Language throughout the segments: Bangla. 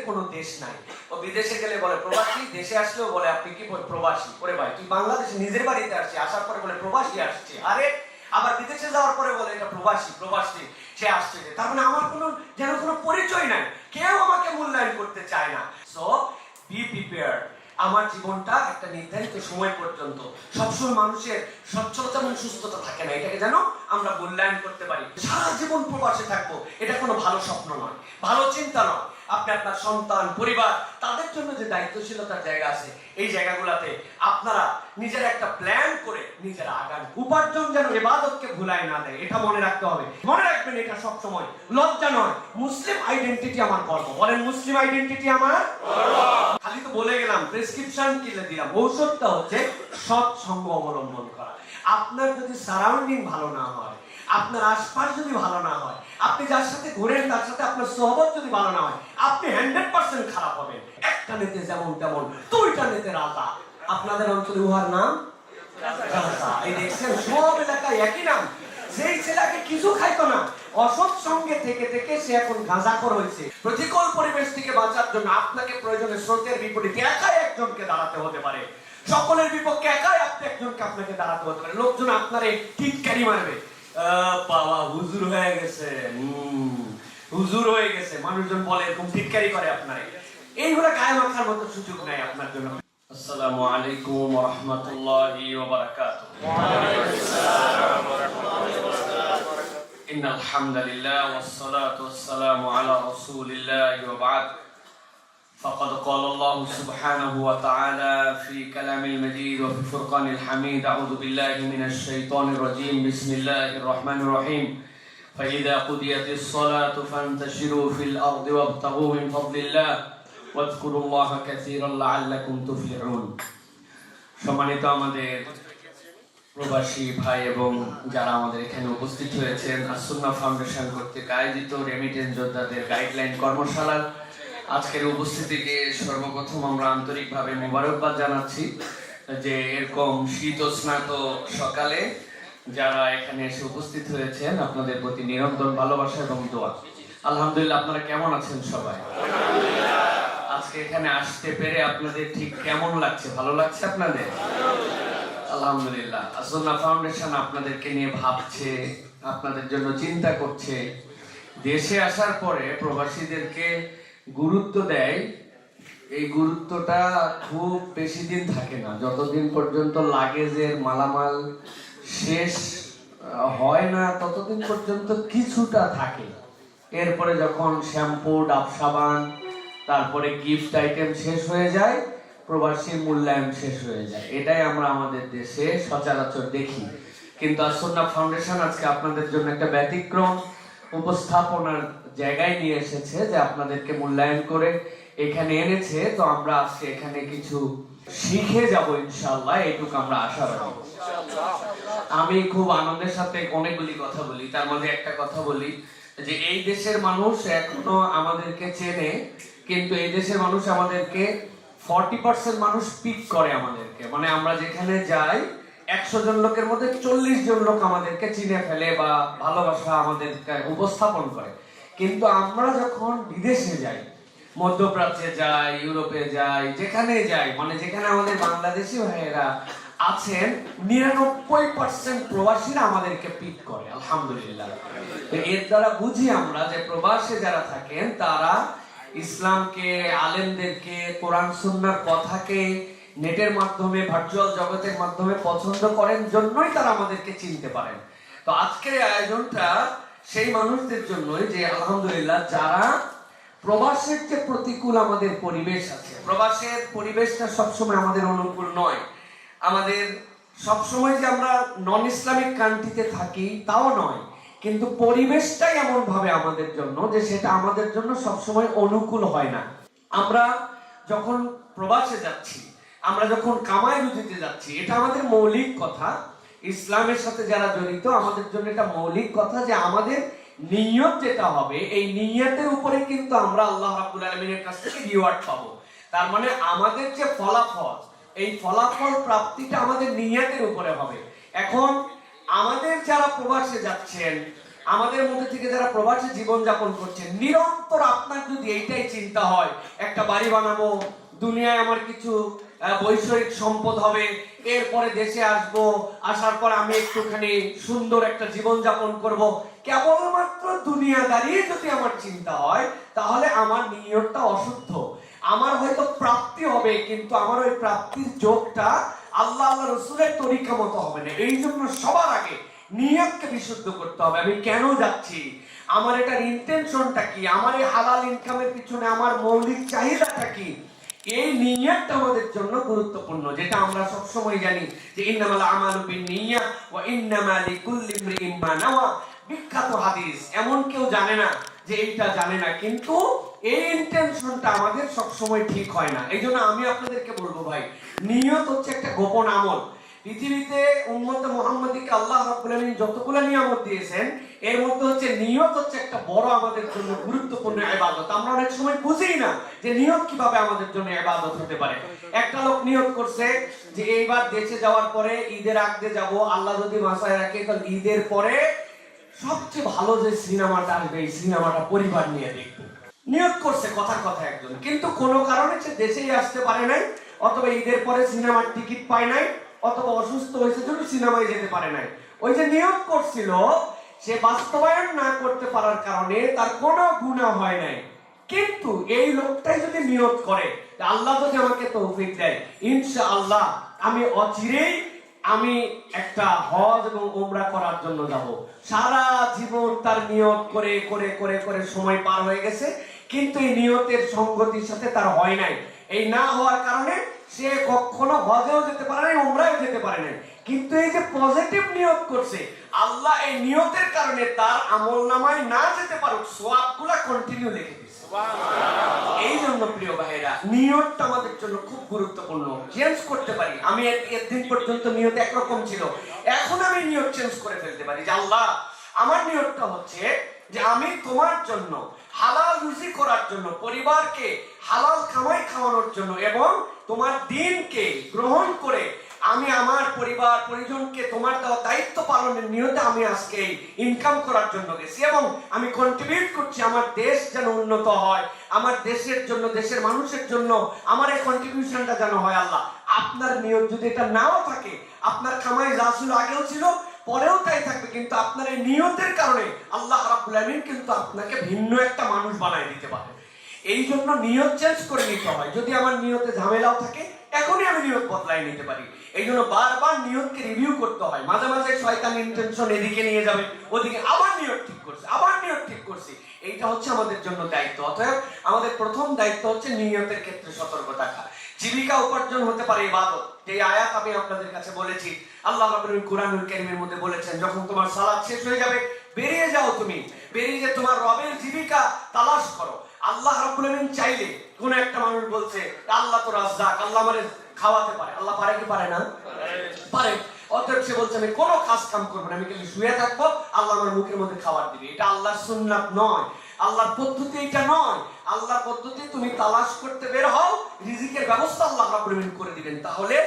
কোনো দেশ নাই। ও বিদেশে গেলে বলে প্রবাসী, দেশে আসলেও বলে আপনি কি প্রবাসী। ওরে ভাই, তুই বাংলাদেশে নিজের বাড়িতে আসছি, আসার পরে বলে প্রবাসী আসছে। আরে আবার বিদেশে যাওয়ার পরে বলে এটা প্রবাসী, প্রবাসী সে আসছে। তার মানে আমার কোনো যেন কোনো পরিচয় নাই, কেউ আমাকে মূল্যায়ন করতে চায় না। So be prepared. আমার জীবনটা একটা নির্ধারিত সময় পর্যন্ত, সবসময় মানুষের সচ্ছলতা এবং সুস্থতা থাকে না, এটাকে যেন আমরা মূল্যায়ন করতে পারি। সারা জীবন প্রবাসে থাকবো, এটা কোনো ভালো স্বপ্ন নয়, ভালো চিন্তা নয়। আপনি আপনার সন্তান, পরিবার, তাদের জন্য যে দায়িত্বশীলতার জায়গা আছে, এই জায়গাগুলোতে আপনারা নিজের একটা প্ল্যান করে নিজেরা আগান। উপার্জন যেন ইবাদতকে ভুলায় না দেয়, এটা মনে রাখতে হবে। মনে রাখবেন, এটা সবসময় লজ্জা নয়। মুসলিম আইডেন্টিটি আমার গর্ব। বলেন, মুসলিম আইডেন্টিটি আমার গর্ব। খালি তো বলে গেলাম, প্রেসক্রিপশন কিনে দিলাম। ঔষধটা হচ্ছে সৎসঙ্গ অবলম্বন করা। আপনার যদি সারাউন্ডিং ভালো না হয়, আপনার আশপাশ যদি ভালো না হয়, আপনি যার সাথে ঘুরেন তার সাথে আপনার সোহবত যদি ভালো না হয়, আপনি 100% খারাপ হবেন। একটা নেতে যেমন তেমন, দুইটা নেতে রাজা। আপনাদের অঞ্চলে উহার নাম রাজা। এই দেখছেন, সব এলাকায় একই নাম। যেই ছেলেকে কিছু খাইতো না, অসৎ সঙ্গে থেকে থেকে সে এখন গাঁজাখোর হয়েছে। প্রতিকূল পরিবেশ থেকে বাঁচার জন্য আপনাকে প্রয়োজনে স্রোতের বিপরীতে একাই একজনকে দাঁড়াতে হতে পারে। সকলের বিপক্ষে একাই আপনি একজনকে আপনাকে দাঁড়াতে হতে পারে। লোকজন আপনারে টিটকারি মারবে, বাবা হুজুর হয়ে গেছে, হুজুর হয়ে গেছে, মানুষজন বলে, এরকম টিটকারি করে আপনারে। এইগুলা গায়ে মাখার মতো সুযোগ নাই আপনার জন্য। আসসালামু আলাইকুম ওয়া রাহমাতুল্লাহি ওয়া বারাকাতুহু। ওয়া আলাইকুম আসসালাম ওয়া রাহমাতুল্লাহি ওয়া বারাকাতুহু। ইন্নাল হামদালিল্লাহ ওয়াস সালাতু ওয়াস সালামু আলা রাসূলিল্লাহ ওয়া বা'দ। فقد قال الله سبحانه وتعالى في كلام المجيد وفي فرقان الحميد: أعوذ بالله من الشيطان الرجيم، بسم الله الرحمن الرحيم. فإذا قضيت الصلاة فانتشروا في الأرض وابتغوا من فضل الله واذكروا الله كثيرا لعلكم تفلحون. সম্মানিত আমাদের প্রবাসী ভাই এবং যারা আমাদের এখানে উপস্থিত হয়েছেন, আস-সুন্নাহ ফাউন্ডেশন কর্তৃক আয়োজিত রেমিটেন্স যোদ্ধাদের গাইডলাইন কর্মশালার আজকের উপস্থিতিকে সর্বপ্রথম আমরা আন্তরিকভাবে মোবারকবাদ জানাচ্ছি যে এরকম শীতস্নাত সকালে যারা এখানে এসে উপস্থিত হয়েছেন, আপনাদের প্রতি নিরন্তর ভালোবাসা এবং দোয়া। আলহামদুলিল্লাহ, আপনারা কেমন আছেন সবাই? আজকে এখানে আসতে পেরে আপনাদের ঠিক কেমন লাগছে? ভালো লাগছে আপনাদের? আলহামদুলিল্লাহ। আস-সুন্নাহ ফাউন্ডেশন আপনাদেরকে নিয়ে ভাবছে, আপনাদের জন্য চিন্তা করছে। দেশে আসার পরে প্রবাসীদেরকে গুরুত্ব দেয়, এই গুরুত্বটা খুব বেশি দিন থাকে না। যতদিন পর্যন্ত লাগেজের মালামাল শেষ হয় না, ততদিন পর্যন্ত কিছুটা থাকে। এরপরে যখন শ্যাম্পু, ডাব সাবান, তারপরে গিফট আইটেম শেষ হয়ে যায়, প্রবাসী মূল্যায়ন শেষ হয়ে যায়। এটাই আমরা আমাদের দেশে সচরাচর দেখি। কিন্তু আস-সুন্নাহ ফাউন্ডেশন আজকে আপনাদের জন্য একটা ব্যতিক্রম উপস্থাপনার জায়গায় নিয়ে এসেছে, যে আপনাদেরকে মূল্যায়ন করে এখানে এনেছে। তো আমরা আজকে এখানে কিছু শিখে যাব ইনশাআল্লাহ, এইটুকু আমরা আশা রাখি। আমি খুব আনন্দের সাথে অনেকগুলি কথা বলি, তার মধ্যে একটা কথা বলি যে এই দেশের মানুষ এখনো আমাদেরকে চেনে, কিন্তু এই দেশের মানুষ আমাদেরকে 40% মানুষ পিক করে আমাদেরকে। মানে আমরা যেখানে যাই 100 জন লোকের মধ্যে 40 জন লোক আমাদেরকে চিনে ফেলে বা ভালোবাসা আমাদেরকে উপস্থাপন করে। কিন্তু আমরা যখন বিদেশে যাই, মধ্যপ্রাচ্যে যাই, ইউরোপে যাই, যেখানে যাই, মানে যেখানে আমাদের বাংলাদেশি ভাইয়েরা আছেন, 99% প্রবাসীরা আমাদেরকে পিক করে। আলহামদুলিল্লাহ। এর দ্বারা বুঝি আমরা যে প্রবাসে যারা থাকেন তারা ইসলামকে, আলেমদেরকে, কোরআন সুন্নাহর কথাকে নেটের মাধ্যমে, ভার্চুয়াল জগতের মাধ্যমে পছন্দ করেন, জন্যই তারা আমাদেরকে চিনতে পারেন। তো আজকের এই আয়োজনটা সেই মানুষদের জন্যই যে আলহামদুলিল্লাহ যারা প্রবাসের যে প্রতিকূল আমাদের পরিবেশ আছে, প্রবাসের পরিবেশটা সবসময় আমাদের অনুকূল নয়। আমাদের সবসময় যে আমরা নন ইসলামিক কান্ট্রিতে থাকি তাও নয়, কিন্তু পরিবেশটাই এমন ভাবে আমাদের জন্য যে সেটা আমাদের জন্য সবসময় অনুকূল হয় না। আমরা যখন প্রবাসে যাচ্ছি, আমরা যখন কামাই রুজিতে যাচ্ছি, এটা আমাদের মৌলিক কথা। ইসলামের সাথে যারা জড়িত, আমাদের জন্য এটা মৌলিক কথা যে আমাদের নিয়ত যেটা হবে, এই নিয়তের উপরে কিন্তু আমরা আল্লাহ রাব্বুল আলামিনের কাছ থেকে রিওয়ার্ড পাবো। তার মানে আমাদের যে ফলাফল, এই ফলাফল প্রাপ্তিটা আমাদের নিয়তের উপরে হবে। এখন আমাদের যারা প্রবাসে যাচ্ছেন, আমাদের মধ্যে থেকে যারা প্রবাসী জীবন যাপন করছে, নিরন্তর আপনার যদি এইটাই চিন্তা হয় একটা বাড়ি বানাবো, দুনিয়ায় আমার কিছু বৈষয়িক সম্পদ হবে, এরপরে দেশে আসবো, আসার পর আমি একটুখানি সুন্দর একটা জীবন যাপন করব, কেবলমাত্র দুনিয়াদারি যদি আমার চিন্তা হয়, তাহলে আমার নিয়তটা অশুদ্ধ। আমার হয়তো প্রাপ্তি হবে, কিন্তু আমার ওই প্রাপ্তির যোগটা আল্লাহ রসুলের তরিকা মতো হবে না। এই জন্য সবার আগে নিয়তকে বিশুদ্ধ করতে হবে। আমি কেন যাচ্ছি, আমার এটার ইন্টেনশনটা কি, আমার এই হালাল ইনকামের পিছনে আমার মৌলিক চাহিদাটা কি, এই নিয়তটা আমাদের জন্য গুরুত্বপূর্ণ। যেটা আমরা সব সময় জানি যে ইন্নামাল আমালু বিন্নিয়াত ওয়া ইন্নামা লিকুল্লি ইমরিইন মা নাওয়া, বিখ্যাত হাদিস। এমন কেউ জানে না যে এইটা জানে না, কিন্তু এই ইন্টেনশনটা আমাদের সব সময় ঠিক হয় না। এই জন্য আমি আপনাদেরকে বলবো ভাই, নিয়ত হচ্ছে একটা গোপন আমল। পৃথিবীতে উম্মতে মুহাম্মাদীকে আল্লাহ রাব্বুল আলামিন যতগুলো নিয়ামত দিয়েছেন, এর মধ্যে হচ্ছে নিয়ত হচ্ছে একটা বড় আমাদের জন্য গুরুত্বপূর্ণ ইবাদত। আমরা অনেক সময় বুঝি না যে নিয়ত কিভাবে আমাদের জন্য ইবাদত হতে পারে। একটা লোক নিয়ত করছে যে এইবার দেশে যাওয়ার পরে ঈদের আগে যাব, আল্লাহ যদি বাঁচায় রাখে তাহলে ঈদের পরে সবচেয়ে ভালো যে সিনেমাটা আসবে এই সিনেমাটা পরিবার নিয়ে দেখবো। নিয়ত করছে কথার কথা একজন, কিন্তু কোনো কারণে সে দেশেই আসতে পারে নাই, অথবা ঈদের পরে সিনেমার টিকিট পায় নাই, অথবা অসুস্থ হয়েছে জন্য সিনেমায় যেতে পারে নাই। ওই যে নিয়ত করছিল, সে বাস্তবায়ন না করতে পারার কারণে তার কোনো গুনাহ হয় নাই। কিন্তু এই লোকটাই যদি নিয়ত করে আল্লাহ যদি আমাকে তৌফিক দেয়, ইনশাআল্লাহ আমি অচিরেই আমি একটা হজ এবং উমরা করার জন্য যাব। সারা জীবন তার নিয়ত করে করে করে করে সময় পার হয়ে গেছে, কিন্তু এই নিয়তের সঙ্গতির সাথে তার হয় নাই। এই না হওয়ার কারণে সে কখনো হজেও যেতে পারে নাই, উমরাও যেতে পারে নাই। কিন্তু এই যে পজিটিভ নিয়ত করছে, আল্লাহ এই নিয়তের কারণে তার আমলনামায় না যেতে পারুক, সওয়াবগুলো কন্টিনিউ লিখে দিয়েছে। এই জন্য প্রিয় ভাইরা, নিয়তটা আমাদের জন্য খুব গুরুত্বপূর্ণ। চেঞ্জ করতে পারি। আমি একদিন পর্যন্ত নিয়ত একরকম ছিল, এখন আমি নিয়ত চেঞ্জ করে ফেলতে পারি যে আল্লাহ আমার নিয়তটা হচ্ছে যে আমি তোমার জন্য হালাল রুজি করার জন্য, পরিবারকে হালাল খামাই খাওয়ানোর জন্য এবং তোমার দ্বীনকে গ্রহণ করে আমি আমার পরিবার পরিজনকে তোমার দেওয়া দায়িত্ব পালনের নিয়তে আমি আজকে ইনকাম করার জন্য গেছি, এবং আমি কন্ট্রিবিউট করছি আমার দেশ যেন উন্নত হয়, আমার দেশের জন্য, দেশের মানুষের জন্য আমার এই কন্ট্রিবিউশনটা যেন হয়। আল্লাহ আপনার নিয়ত যদি এটা নাও থাকে, আপনার খামাই যা ছিল আগেও ছিল, পরেও তাই থাকবে, কিন্তু আপনার এই নিয়তের কারণে আল্লাহ রাব্বুল আলামিন কিন্তু আপনাকে ভিন্ন একটা মানুষ বানায় দিতে পারে। এই জন্য নিয়ত চেঞ্জ করে নিতে হয়। যদি আমার নিয়তে ঝামেলাও থাকে, এখনই আমি নিয়ত বদলাই নিতে পারি। এই জন্য বারবার নিয়তকে রিভিউ করতে হয়। মাঝে মাঝে শয়তান ইন্টেনশন এদিকে নিয়ে যাবে, ওদিকে আবার নিয়ত ঠিক করছে, আবার নিয়ত ঠিক করছে। এইটা হচ্ছে আমাদের জন্য দায়িত্ব। অতএব আমাদের প্রথম দায়িত্ব হচ্ছে নিয়তের ক্ষেত্রে সতর্ক থাকা। জীবিকা উপার্জন হতে পারে ইবাদত। যে আয়াত আমি আপনাদের কাছে বলেছি, আল্লাহ রাব্বুল আলামিন কুরআনুল কারীমের মধ্যে বলেছেন, যখন তোমার সালাত শেষ হয়ে যাবে বেরিয়ে যাও, তুমি বেরিয়ে যে তোমার রবের জীবিকা তালাশ করো। আল্লাহ রাব্বুল আলামিন চাইলে, কোন একটা মানুষ বলছে আল্লাহ তো রাজ্জাক, আল্লাহ আমারে খাওয়াতে পারে। আল্লাহ পারে কি পারে না? পারে। অতএব সে বলছে আমি কোনো কাজ কাম করবো না, আমি খালি শুয়ে থাকবো, আল্লাহ আমার মুখের মধ্যে খাবার দিবে। এটা আল্লাহর সুন্নাত নয়, আল্লাহর পদ্ধতি এটা নয়। আল্লাহর পদ্ধতি তুমি তালাশ করতে বের হও, রিজিকের ব্যবস্থা আল্লাহ রাব্বুল আলামিন করে দিবেন। তাহলে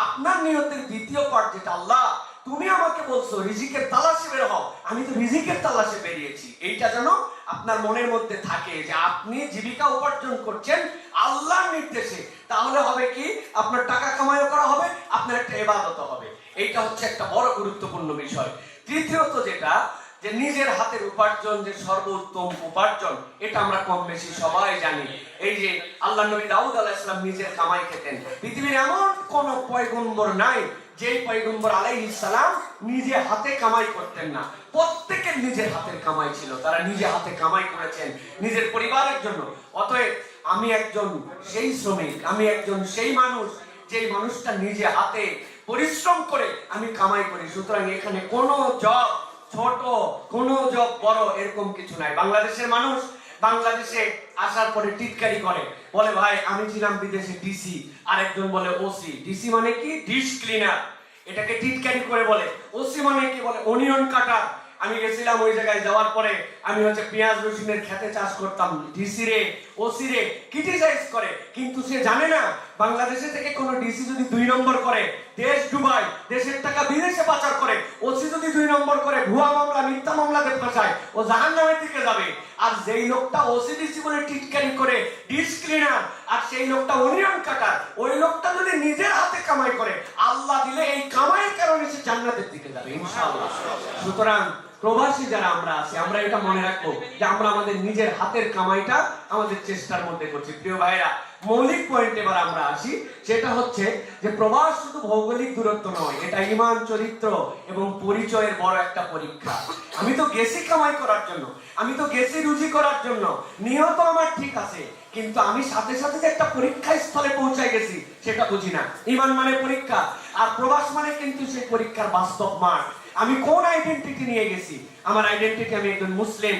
আপনার নিয়তের দ্বিতীয় পার্ট যেটা, আল্লাহ তুমি আমাকে বলছো রিজিকের তালাশে বের হও, আমি তো রিজিকের তালাশে বেরিয়েছি। এইটা যেন আপনার মনের মধ্যে থাকে যে আপনি জীবিকা উপার্জন করছেন আল্লাহর নির্দেশে। তাহলে হবে কি, আপনার টাকা কামাইও করা হবে, আপনার একটা ইবাদত হবে। এইটা হচ্ছে একটা বড় গুরুত্বপূর্ণ বিষয়। তৃতীয়ত যেটা, যে নিজের হাতের উপার্জন যে সর্বোত্তম উপার্জন, এটা আমরা কম বেশি সবাই জানি। এই যে আল্লাহ নবী দাউদ আলাইহিস সালাম নিজের কামাই খেতেন। পৃথিবীর এমন কোন পয়গম্বর নাই যে পয়গম্বর আলাইহিস সালাম নিজে হাতে কামাই করতেন না। প্রত্যেকের নিজের হাতের কামাই ছিল, তারা নিজে হাতে কামাই করেছেন নিজের পরিবারের জন্য। অতএব আমি একজন সেই শ্রমিক, আমি একজন সেই মানুষ, যেই মানুষটা নিজে হাতে পরিশ্রম করে আমি কামাই করি। সুতরাং এখানে কোনো জব ছোট, কোনো জব বড়, এরকম কিছু নাই। বাংলাদেশের মানুষ বাংলাদেশে আসার পরে টিটকারি করে, বলে ভাই আমি ছিলাম বিদেশে ডিসি, আরেকজন বলে ওসি। ডিসি মানে কি? ডিশ ক্লিনার, এটাকে টিটকারি করে বলে। ওসি মানে কি? বলে অনিয়ন কাটার। আমি গেছিলাম ওই জায়গায়, যাওয়ার পরে আমি হচ্ছে পেঁয়াজ রসুনের খেতে চাষ করতাম। ডিসি রে ওসি রে ক্রিটিসাইজ করে, কিন্তু সে জানে না বাংলাদেশে থেকে কোনো ডিসি যদি 2 নম্বর করে দেশ ডুবায়, দেশের টাকা বিদেশে পাচার করে, ওসি যদি 2 নম্বর করে ভুয়া মামলা মিথ্যা মামলাতে ফাঁসায়, ও জাহান্নামের দিকে যাবে। আর যেই লোকটা ওসি ডিসি বলে টিটকারি করে ডিশ ক্লিনার, আর সেই লোকটা অনিয়ন কাটার, ওই লোকটা যদি নিজের হাতে কামাই করে, আল্লাহ দিলে এই কামাইয়ের কারণে সে জান্নাতের দিকে যাবে ইনশাআল্লাহ। সুতরাং প্রবাসী যারা আমরা আছি, আমরা এটা মনে রাখবো যে আমরা আমাদের নিজের হাতের কামাইটা আমাদের চেষ্টার মধ্যে করছি। প্রিয় ভাইরা, মৌলিক পয়েন্ট এবার আমরা আসি, সেটা হচ্ছে যে প্রবাস শুধু ভৌগোলিক দূরত্ব নয়, এটা ঈমান, চরিত্র এবং পরিচয়ের বড় একটা পরীক্ষা। আমি তো গেছি কামাই করার জন্য, আমি তো গেছি রুজি করার জন্য, নিয়ত আমার ঠিক আছে, কিন্তু আমি সাথে সাথে যে একটা পরীক্ষা স্থলে পৌঁছায় গেছি সেটা বুঝি না। ঈমান মানে পরীক্ষা, আর প্রবাস মানে কিন্তু সেই পরীক্ষার বাস্তব মাঠ। আমি কোন আইডেন্টিটি নিয়ে গেছি? আমার আইডেন্টিটি আমি একজন মুসলিম,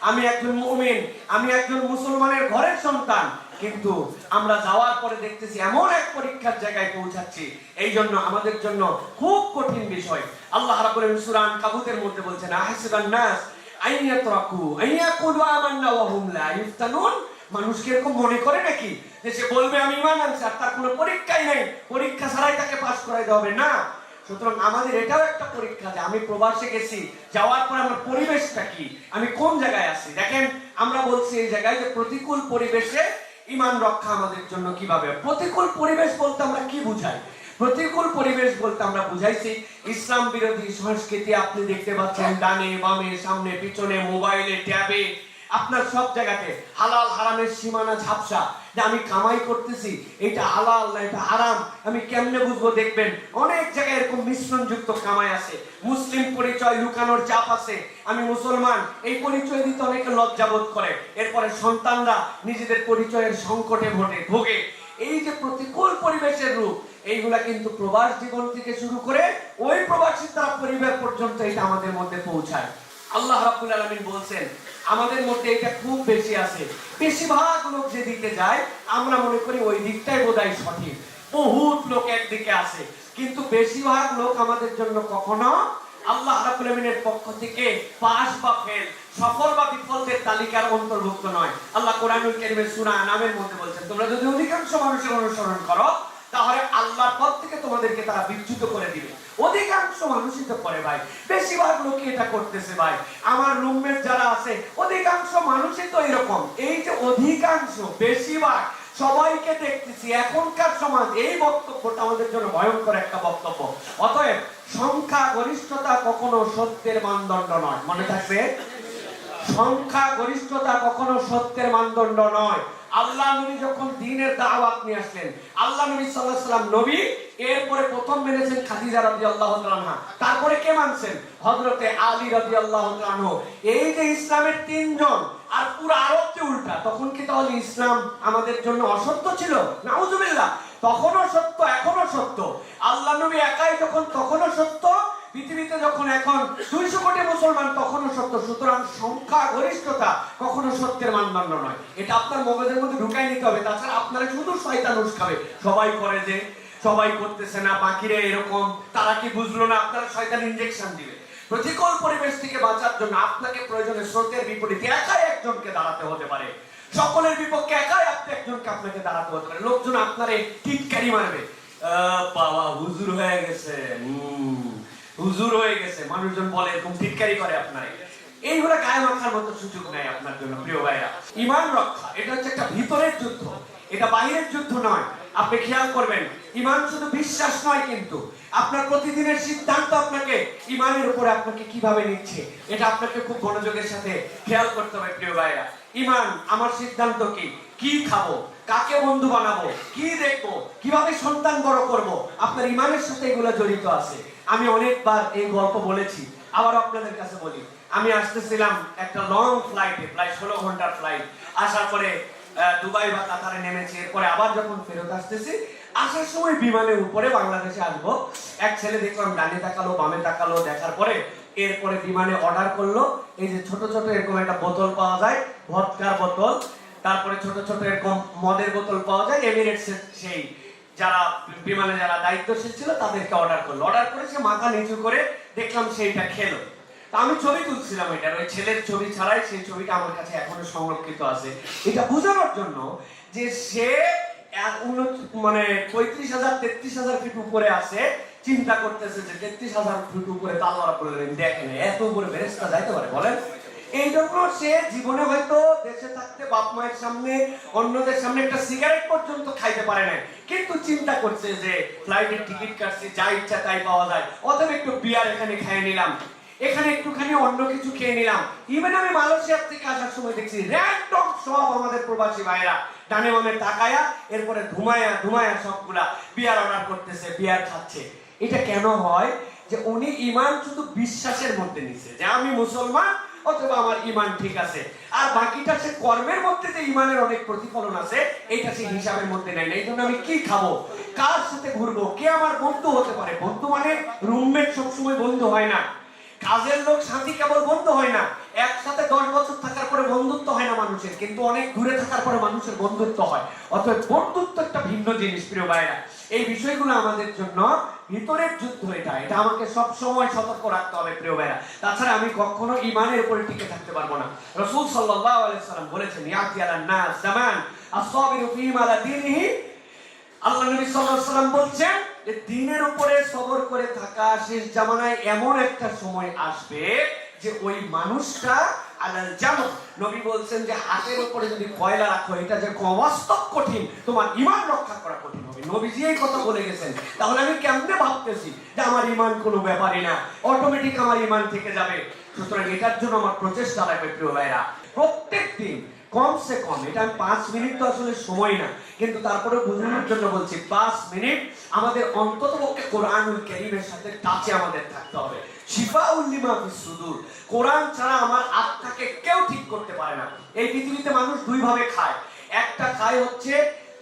আমি একজন মুমিন, আমি একজন মুসলমানের ঘরের সন্তান। কিন্তু আমরা যাওয়ার পরে দেখতেছি এমন এক পরীক্ষার জায়গায় পৌঁছাচ্ছি, এই জন্য আমাদের জন্য খুব কঠিন বিষয়। আল্লাহ রাব্বুল আলামিন সূরা আনকাবুতের মধ্যে বলছেন, আহসিবান নাস আইয়াতরাকু আইয়াকুলু আমান্না ওয়া হুম লা ইফতানুন। মানুষ কি এরকম মনে করে নাকি যে সে বলবে আমি ঈমান আনছি আর তার কোনো পরীক্ষাই নেই, পরীক্ষা ছাড়াই তাকে পাস করাই দেওয়া হবে? না। সুতরাং আমাদের এটাও একটা পরীক্ষা যে আমি প্রবাসে গেছি, যাওয়ার পর আমার পরিবেশটা কি, আমি কোন জায়গায় আছি। দেখেন, আমরা বলছি এই জায়গায় যে প্রতিকূল পরিবেশে ঈমান রক্ষা আমাদের জন্য কিভাবে। প্রতিকূল পরিবেশ বলতে আমরা কি বুঝাই? প্রতিকূল পরিবেশ বলতে আমরা বুঝাইছি ইসলাম বিরোধী সংস্কৃতি। আপনি দেখতে পাচ্ছেন ডানে বামে সামনে পিছনে মোবাইলে ট্যাবে আপনার সব জায়গাতে হালাল হারামের সীমানা ঝাপসা, যে আমি কামাই করতেছি এটা হালাল না এটা হারাম আমি কেমনে বুঝবো? দেখবেন অনেক জায়গায় এরকম মিশ্রণযুক্ত কামাই আছে। মুসলিম পরিচয় লুকানোর চাপ আছে, আমি মুসলমান এই পরিচয় দিতে অনেকে লজ্জাবোধ করে। এরপরে সন্তানরা নিজেদের পরিচয়ের সংকটে ভোগে। এই যে প্রতিকূল পরিবেশের রূপ, এইগুলা কিন্তু প্রবাস জীবন থেকে শুরু করে ওই প্রবাসী তারা পরিবার পর্যন্ত এটা আমাদের মধ্যে পৌঁছায়। আল্লাহ রাব্বুল আলামিন বলছেন আমাদের মধ্যে এটা খুব বেশি আছে। বেশিরভাগ লোক যেদিকে যায় আমরা মনে করি ওই দিকটাই বোধহয় সঠিক, বহুত লোক একদিকে আছে, কিন্তু বেশিরভাগ লোক আমাদের জন্য কখনো আল্লাহ রাব্বুল আলামিনের পক্ষ থেকে পাস বা ফেল, সফল বা বিফলদের তালিকার অন্তর্ভুক্ত নয়। আল্লাহ কোরআনুল কারীমের সূরা আনামের মধ্যে বলছেন, তোমরা যদি অধিকাংশ মানুষের অনুসরণ করো তাহলে আল্লাহর পথ থেকে তোমাদেরকে তারা বিচ্যুত করে দিবে। অধিকাংশ মানুষই তো করে ভাই, বেশিরভাগ লোকই এটা করতেছে ভাই। আমার রুমমেট যারা আছে অধিকাংশ মানুষই তো এরকম। এই যে অধিকাংশ বেশিরভাগ সবাইকে দেখতেছি এখনকার সমাজ, এই বক্তব্যটা আমাদের জন্য ভয়ঙ্কর একটা বক্তব্য। অতএব সংখ্যা গরিষ্ঠতা কখনো সত্যের মানদণ্ড নয়, মনে থাকবে। সংখ্যা গরিষ্ঠতা কখনো সত্যের মানদণ্ড নয়। আল্লাহ নবী যখন দ্বীনের দাওয়াত নিয়ে আসলেন, আল্লাহ নবী সাল্লাল্লাহু আলাইহি ওয়াসাল্লাম নবী, এরপরে প্রথম মেনেছেন খাদিজা রাদিয়াল্লাহু তাআলা আনহা, তারপরে কে মানছেন? হযরতে আলী রাদিয়াল্লাহু তাআলা আনহু। এই যে ইসলামের তিনজন, আর পুরো আরব যে উল্টা, তখন কি তাহলে ইসলাম আমাদের জন্য অসত্য ছিল? নাউযুবিল্লাহ, তখনও সত্য এখনো সত্য। আল্লাহ নবী একাই যখন তখনও সত্য, পৃথিবীতে যখন এখন 200 কোটি মুসলমান তখনও সত্য। সুতরাং সংখ্যা গরিষ্ঠতা কখনো সত্যের মানদণ্ড নয়, এটা আপনার মগজের মধ্যে ঢুকাই নিতে হবে। তাছাড়া আপনারা শুধু শয়তান উস্কাবে, সবাই করে যে সবাই করতেছে না, বাকিরা এরকম, তারা কি বুঝলো না, আপনারা শয়তান ইনজেকশন দিবে। প্রতিকূল পরিবেশ থেকে বাঁচার জন্য আপনাকে প্রয়োজনে স্রোতের বিপরীতে একাই একজনকে দাঁড়াতে হতে পারে, সকলের বিপক্ষে একাই আপনি একজনকে আপনাকে দাঁড়াতে হতে পারে। লোকজন আপনারে টিটকারি মারবে, বাবা হুজুর হয়ে গেছে, হুজুর হয়ে গেছে, মানুষজন বলে এরকম টিটকারি করে আপনারে। এইগুলা গায়ে মাখার মতো সুযোগ নাই আপনার জন্য। প্রিয় ভাইরা, ঈমান রক্ষা এটা হচ্ছে একটা ভিতরের যুদ্ধ, এটা বাহিরের যুদ্ধ নয়। আপনি খেয়াল করবেন, ঈমান শুধু বিশ্বাস নয়, কিন্তু আপনার প্রতিদিনের সিদ্ধান্ত আপনাকে ঈমানের উপরে আপনাকে কিভাবে নিচ্ছে, এটা আপনাকে খুব মনোযোগের সাথে খেয়াল করতে হবে। প্রিয় ভাইরা, ঈমান আমার সিদ্ধান্ত কি, কি খাবো, কাকে বন্ধু বানাবো, কি দেখবো, কিভাবে সন্তান বড় করব, আপনার ঈমানের সাথে এগুলো জড়িত আছে। আমি অনেকবার এই গল্প বলেছি, আবার আপনাদের কাছে বলি। আমি আসতেছিলাম একটা লং ফ্লাইটে, প্রায় 16 ঘন্টার ফ্লাইট। আসার পরে দুবাই বা কাতারে নেমেছি, এরপরে আবার যখন ফেরত আসতেছি, আসার সময় বিমানের উপরে বাংলাদেশে আসবো, এক ছেলে দেখলাম ডানে তাকালো বামে তাকালো, দেখার পরে এরপরে বিমানে অর্ডার করলো। এই যে ছোট ছোট এরকম একটা বোতল পাওয়া যায়, ভদকার বোতল, তারপরে ছোট ছোট এরকম মদের বোতল পাওয়া যায় এমিরেটসের। সেই যারা বিমানে যারা দায়িত্বশীল ছিল তাদেরকে অর্ডার করলো, অর্ডার করে সে মাথা নিচু করে দেখলাম সেইটা খেলো। আমি ছবি তুলছিলাম এটার, ওই ছেলের ছবি ছাড়াই সেই ছবিটা আমার কাছে এখনো সংরক্ষিত আছে, এটা বোঝানোর জন্য যে সে মানে 35,000 33,000 ফিট উপরে আছে, চিন্তা করতেছে যে 33,000 ফিট উপরে তো আল্লাহ রাব্বুল আলামিন দেখেন, এত উপরে ফেরেশতা যাইতে পারে বলেন? এই জন্য সে জীবনে হয়তো দেশে থাকতে বাপ মায়ের সামনে অন্যদের সামনে একটা সিগারেট পর্যন্ত খাইতে পারে না, কিন্তু চিন্তা করছে যে ফ্লাইটের টিকিট কাটছি, যা ইচ্ছা তাই পাওয়া যায়, অথবা একটু বিয়ার এখানে খেয়ে নিলাম, এখানে একটুখানি অন্য কিছু খেয়ে নিলাম। ইভেন আমি মালয়েশিয়া থেকে আসার সময় দেখছি র‍্যান্ডম সব আমাদের প্রবাসী ভাইরা ডানে বামে তাকায়া এরপরে ধুমায়া সবগুলা বিয়ার অর্ডার করতেছে, বিয়ার খাচ্ছে। এটা কেন হয়? যে উনি ঈমান শুধু বিশ্বাসের মধ্যে নিছে যে আমি মুসলমান অথবা আমার ঈমান ঠিক আছে, আর বাকিটা সে কর্মের মধ্যে যে ঈমানের অনেক প্রতিফলন আছে এটা সে হিসাবের মধ্যে নেয় না। এই জন্য আমি কি খাবো, কার সাথে ঘুরবো, কে আমার বন্ধু হতে পারে, বন্ধু মানে রুমমেট সবসময় বন্ধু হয় না, কাজের লোক সাথী কেবল বন্ধু হয় না, একসাথে 10 বছর থাকার পরে বন্ধুত্ব হয় না মানুষের, কিন্তু অনেক দূরে থাকার পরে মানুষের বন্ধুত্ব হয়। অতএব বন্ধুত্ব একটা ভিন্ন জিনিস প্রিয় ভাইরা। এই বিষয়গুলো আমাদের জন্য ভিতরের যুদ্ধ, এটা আমাকে সব সময় সতর্ক রাখতে হবে প্রিয় ভাইরা, তাছাড়া আমি কখনো ঈমানের উপরে টিকে থাকতে পারবো না। রাসূল সাল্লাল্লাহু আলাইহি সাল্লাম বলেছেন, ইয়াতি আলান নাস জামান আস-সাবিরু ফীমা লা দীনিহি, আল্লাহ নবী সাল্লাল্লাহু আলাইহি সাল্লাম বলছেন যে দিনের উপরে সবর করে থাকা শেষ জামানায় এমন একটা সময় আসবে যে ওই মানুষটা আলাল জামর, নবী বলছেন যে হাতের উপরে যদি কয়লা রাখো এটা যে অবাস্তব কঠিন, তোমার ঈমান রক্ষা করা কঠিন হবে। নবীজি এই কথা বলে গেছেন, তাহলে আমি কেমনে ভাবতেছি যে আমার ঈমান কোনো ব্যাপারই না, অটোমেটিক আমার ঈমান থেকে যাবে। সুতরাং এটার জন্য আমার প্রচেষ্টা লাগবে প্রিয় ভাইরা, প্রত্যেকদিন কমসে কম, এটা আমি 5 মিনিট তো আসলে সময় না, কিন্তু তারপরে বোঝানোর জন্য বলছি 5 মিনিট আমাদের অন্ততপক্ষে কোরআনুল কারীমের সাথে টাচে আমাদের থাকতে হবে। শিফাউল লিমা ফিস সুদূর, কোরআন ছাড়া আমার আত্মাকে কেউ ঠিক করতে পারে না। এই পৃথিবীতে মানুষ দুই ভাবে খায়, একটা খায় হচ্ছে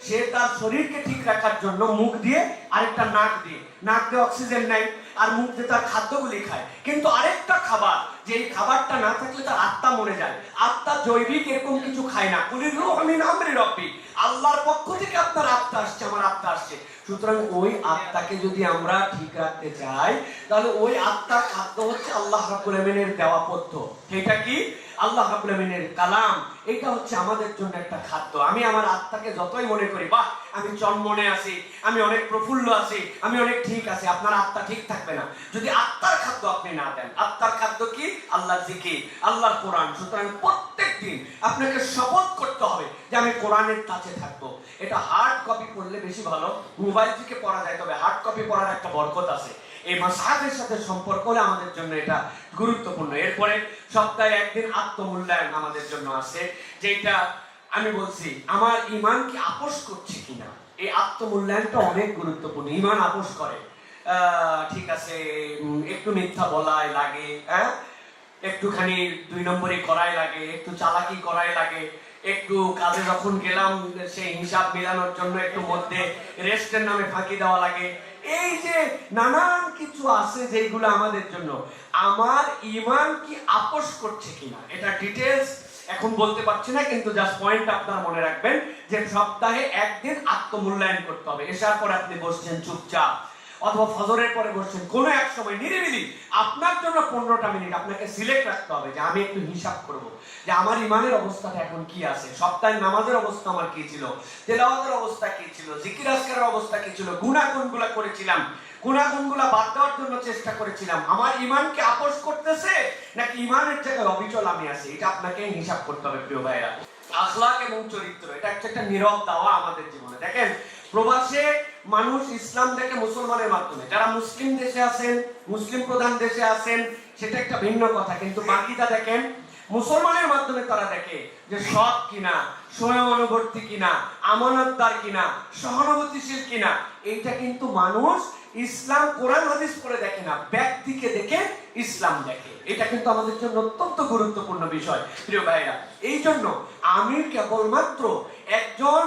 সে তার শরীরকে ঠিক রাখার জন্য মুখ দিয়ে, আরেকটা নাক দিয়ে, নাক দিয়ে অক্সিজেন নেয় আর মুখ দিয়ে তার খাদ্যগুলি খায়। কিন্তু আরেকটা খাবার, যে এই খাবারটা না থাকলে তার আত্মা মরে যায়, আত্মা জৈবিক এরকম কিছু খায় না। কুলির রূহ মিন আমরি রব্বি, আল্লাহর পক্ষ থেকে আপনার আত্মা আসছে, আমার আত্মা আসছে। সুতরাং ওই আত্মাকে যদি আমরা ঠিক রাখতে চাই, তাহলে ওই আত্মার খাদ্য হচ্ছে আল্লাহ রাব্বুল আমিনের দেওয়া পথ্য। এটা কি? আল্লাহ রাব্বুল আমিনের কালাম, এটা হচ্ছে আমাদের জন্য একটা খাদ্য। আমি আমার আত্মাকে যতই মনে করি বাহ আমি চনমনে আছি, আমি অনেক প্রফুল্ল আছি, আমি অনেক ঠিক আছি, আপনার আত্মা ঠিক থাকবে না যদি আত্মার খাদ্য আপনি না দেন। আত্মার খাদ্য কি? আল্লাহর জিকির, আল্লাহর কোরআন। সুতরাং প্রত্যেকদিন আপনাকে শপথ করতে হবে যে আমি কোরআনের কাছে থাকবো। এটা হার্ড কপি পড়লে বেশি ভালো, মোবাইল থেকে পড়া যায়, তবে হার্ড কপি পড়ার একটা বরকত আছে। এই মাসহাফের সাথে সম্পর্ক হলে আমাদের জন্য এটা গুরুত্বপূর্ণ। এরপরে সপ্তাহে একদিন আত্মমূল্যায়ন আমাদের জন্য আছে, যেটা আমি বলছি আমার ঈমান কি আপোষ করছে কিনা। এই আত্মমূল্যায়নটা অনেক গুরুত্বপূর্ণ। ঈমান আপোষ করে, ঠিক আছে একটু মিথ্যা বলাই লাগে, একটুখানি 2 নম্বরই করাই লাগে, একটু চালাকি করাই লাগে, একটু কাজে যখন গেলাম সেই হিসাব মিলানোর জন্য একটু মধ্যে রেস্টের নামে ফাঁকি দেওয়া লাগে। এই যে নানান কিছু আছে যেগুলো আমাদের জন্য, আমার ঈমান কি আপোষ করছে কিনা এটা ডিটেইলস এখন বলতে পারছি না, কিন্তু জাস্ট পয়েন্ট আপনারা মনে রাখবেন যে সপ্তাহে একদিন আত্মমূল্যায়ন করতে হবে। এসার পরে আপনি বসছেন চুপচাপ, অথবা ফজরের পরে বসছেন, কোনো এক সময় নিরিবিলি আপনার জন্য 15টা মিনিট আপনাকে সিলেক্ট রাখতে হবে যে আমি একটু হিসাব করব যে আমার ঈমানের অবস্থাটা এখন কি আছে, সপ্তাহের নামাজের অবস্থা আমার কি ছিল, তেলাওয়াতের অবস্থা কি ছিল, জিকির আজকারের অবস্থা কি ছিল, গুনাহগুলো করেছিলাম, গুনাহগুলো বাদ দেওয়ার জন্য চেষ্টা করেছিলাম, আমার ঈমানকে আপোষ করতেছে নাকি ঈমানের জায়গায় অবিচল আমি আছি, এটা আপনাকে হিসাব করতে হবে প্রিয় ভাইরা। আখলাক এবং চরিত্র, এটা একটা নীরব দাওয়া আমাদের জীবনে। দেখেন প্রবাসে মানুষ ইসলাম দেখে মুসলমানের মাধ্যমে, যারা মুসলিম দেশে আছেন, মুসলিম প্রধান দেশে আছেন সেটা একটা ভিন্ন কথা, কিন্তু বাকিটা দেখেন মুসলমানের মাধ্যমে তারা দেখে যে সৎ কিনা, স্বয়ংনুবর্তী কিনা, আমানতদার কিনা, সহানুভূতিশীল কিনা। এইটা কিন্তু মানুষ ইসলাম কোরআন হাদিস পড়ে দেখে না, ব্যক্তিকে দেখে ইসলাম দেখে। এটা কিন্তু আমাদের জন্য অত্যন্ত গুরুত্বপূর্ণ বিষয় প্রিয় ভাইরা। এই জন্য আমি কেবলমাত্র একজন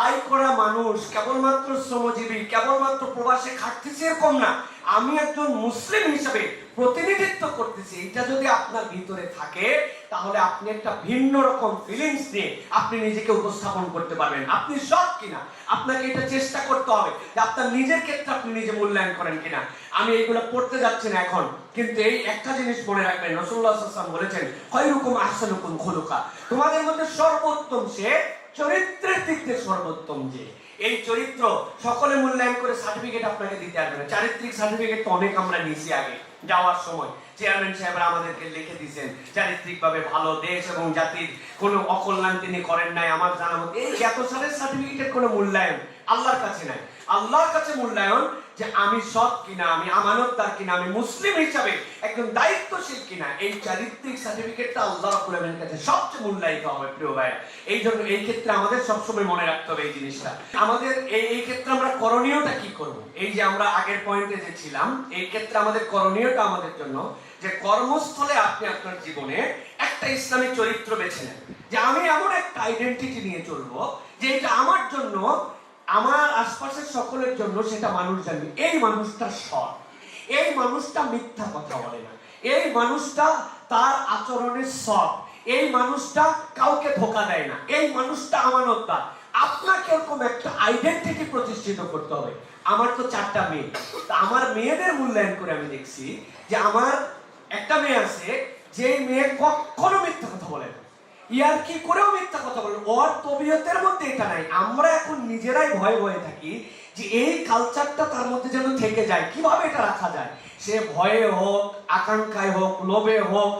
আয় করা মানুষ, কেবলমাত্র শ্রমজীবী, কেবলমাত্র প্রবাসে খাটতেছি এরকম না, আমি একজন মুসলিম হিসেবে প্রতিনিধিত্ব করতেছি, এটা যদি আপনার ভিতরে থাকে তাহলে আপনি একটা ভিন্ন রকম ফিলিংস নিয়ে আপনি নিজেকে উপস্থাপন করতে পারবেন। আপনি সৎ কিনা আপনাকে এটা চেষ্টা করতে হবে যে আপনার নিজের ক্ষেত্রে আপনি নিজে মূল্যায়ন করেন কিনা। আমি এইগুলো পড়তে যাচ্ছি না এখন, কিন্তু এই একটা জিনিস মনে রাখবেন, রাসূলুল্লাহ সাল্লাল্লাহু আলাইহি ওয়াসাল্লাম বলেছেন খায়রুকুম আহসানুকুম খুলুকা, তোমাদের মধ্যে সর্বোত্তম সে চরিত্রের দিক থেকে সর্বোত্তম যে। এই চরিত্র সকলে মূল্যায়ন করে সার্টিফিকেট আপনাকে দিতে আসবে না। চারিত্রিক সার্টিফিকেট তো অনেক আমরা নিয়েছি আগে যাওয়ার সময়, চেয়ারম্যান সাহেবরা আমাদেরকে লিখে দিয়েছেন চারিত্রিক ভাবে ভালো, দেশ এবং জাতির কোনো অকল্যাণ তিনি করেন নাই আমার জানা মতে। এই এত সালের সার্টিফিকেটের কোনো মূল্যায়ন আল্লাহর কাছে নাই। আল্লাহর কাছে মূল্যায়ন যে আমি সৎ কিনা, আমি আমানতদার কিনা, আমি মুসলিম হিসাবে একদম দায়িত্বশীল কিনা। এই চারিত্রিক সার্টিফিকেটটা আল্লাহ রাব্বুল আলামিনের কাছে সবচেয়ে মূল্যায়িত হবে প্রিয় ভাই। এই জন্য এই ক্ষেত্রে আমাদের সবসময় মনে রাখতে হবে এই জিনিসটা। আমাদের এই ক্ষেত্রে আমরা করণীয়টা কি করব? এই যে আমরা আগের পয়েন্টে যে ছিলাম, এই ক্ষেত্রে আমাদের করণীয়টা আমাদের জন্য যে কর্মস্থলে আপনি আপনার জীবনে একটা ইসলামিক চরিত্র বেছে নেন, যে আমি এমন একটা আইডেন্টিটি নিয়ে চলবো যে এটা আমার জন্য, আমার আশপাশের সকলের জন্য সেটা মানুষ জানবে এই মানুষটা সৎ, এই মানুষটা মিথ্যা কথা বলে না, এই মানুষটা তার আচরণে সৎ, এই মানুষটা কাউকে ধোঁকা দেয় না, এই মানুষটা আমানতদার। আপনাকে এরকম একটা আইডেন্টিটি প্রতিষ্ঠিত করতে হবে। আমার তো 4টা মেয়ে, আমার মেয়েদের মূল্যায়ন করে আমি দেখছি যে আমার একটা মেয়ে আছে যে মেয়ে কখনো মিথ্যা কথা বলে না, ইয়ার কি করেও মিথ্যা কথা বলে, ওর তবিয়তের মধ্যে এটা নাই। আমরা এখন নিজেরাই ভয়ে ভয়ে থাকি যে এই কালচারটা তার মধ্যে যেন থেকে যায়, কিভাবে এটা রাখা যায়। সে ভয়ে হোক, আকাঙ্ক্ষায় হোক, লোভে হোক,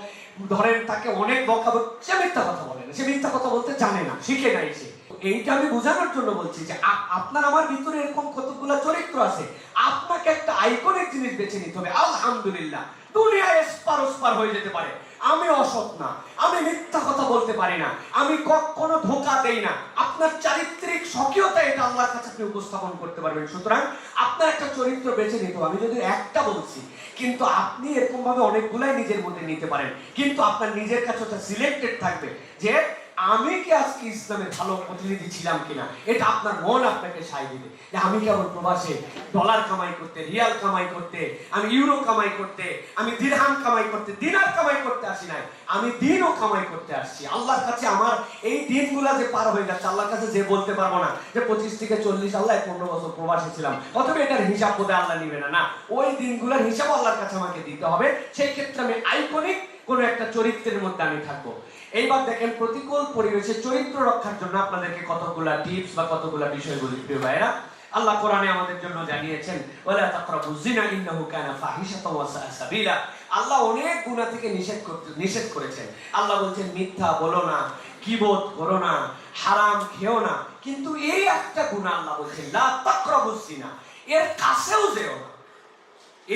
ধরেন তাকে অনেক বকাবো, সে মিথ্যা কথা বলে না, সে মিথ্যা কথা বলতে জানে না, শিখে নাই সে। এইটা আমি বোঝানোর জন্য বলছি যে আপনার আমার ভিতরে এরকম কতগুলো চরিত্র আছে, আপনাকে একটা আইকনিক জিনিস বেছে নিতে হবে। আলহামদুলিল্লাহ দুনিয়ায় এসপার ওসপার হয়ে যেতে পারে, আমি অসৎ না, আমি মিথ্যা কথা বলতে পারি না, আমি কখনো ধোঁকা দেই না। আপনার চারিত্রিক স্বকীয়তা এটা আল্লাহর কাছে আপনি উপস্থাপন করতে পারবেন। সুতরাং আপনার একটা চরিত্র বেছে নিতে হবে। আমি যদি একটা বলছি, কিন্তু আপনি এরকম ভাবে অনেকগুলাই নিজের মধ্যে নিতে পারেন, কিন্তু আপনার নিজের কাছে ওটা সিলেক্টেড থাকবে যে আমি কি আজকে ইসলামের ভালো প্রতিনিধি ছিলাম কিনা। এটা আপনার মন আপনাকে সায় দিবে যে আমি কেবল প্রবাসে ডলার কামাই করতে, রিয়াল কামাই করতে, আমি ইউরো কামাই করতে, আমি দিরহাম কামাই করতে, দিনার কামাই করতে আসি নাই, আমি দিনও কামাই করতে আসছি। আল্লাহর কাছে আমার এই দিনগুলা যে পার হয়ে যাচ্ছে, আল্লাহর কাছে যে বলতে পারবো না যে 25 থেকে 40 আল্লাহ 15 বছর প্রবাসী ছিলাম, অথবা এটার হিসাব বোধহয় আল্লাহ নিবে না। না, ওই দিনগুলোর হিসাব আল্লাহর কাছে আমাকে দিতে হবে। সেই ক্ষেত্রে আমি আইকনিক কোন একটা চরিত্রের মধ্যে আমি থাকবো। এইবার দেখেন প্রতিকূল পরিবেশে চরিত্র রক্ষার জন্য আপনাদেরকে কতগুলা টিপস বা কতগুলা বিষয় বলি প্রিয় ভাইরা। আল্লাহ কোরআনে আমাদের জন্য জানিয়েছেন ওয়ালা তাকরাবুজ জিনা ইন্নাহু কানা ফাহিশাতাও ওয়া সাআ সাবিলা। আল্লাহ অনেক গুনাহ থেকে নিষেধ করেছেন। আল্লাহ বলছেন মিথ্যা বলো না, গীবত করো না, হারাম খেও না। কিন্তু এই একটা গুনাহ আল্লাহ বলছেন লা তাকরাবুজ জিনা, এর কাছেও যেও না,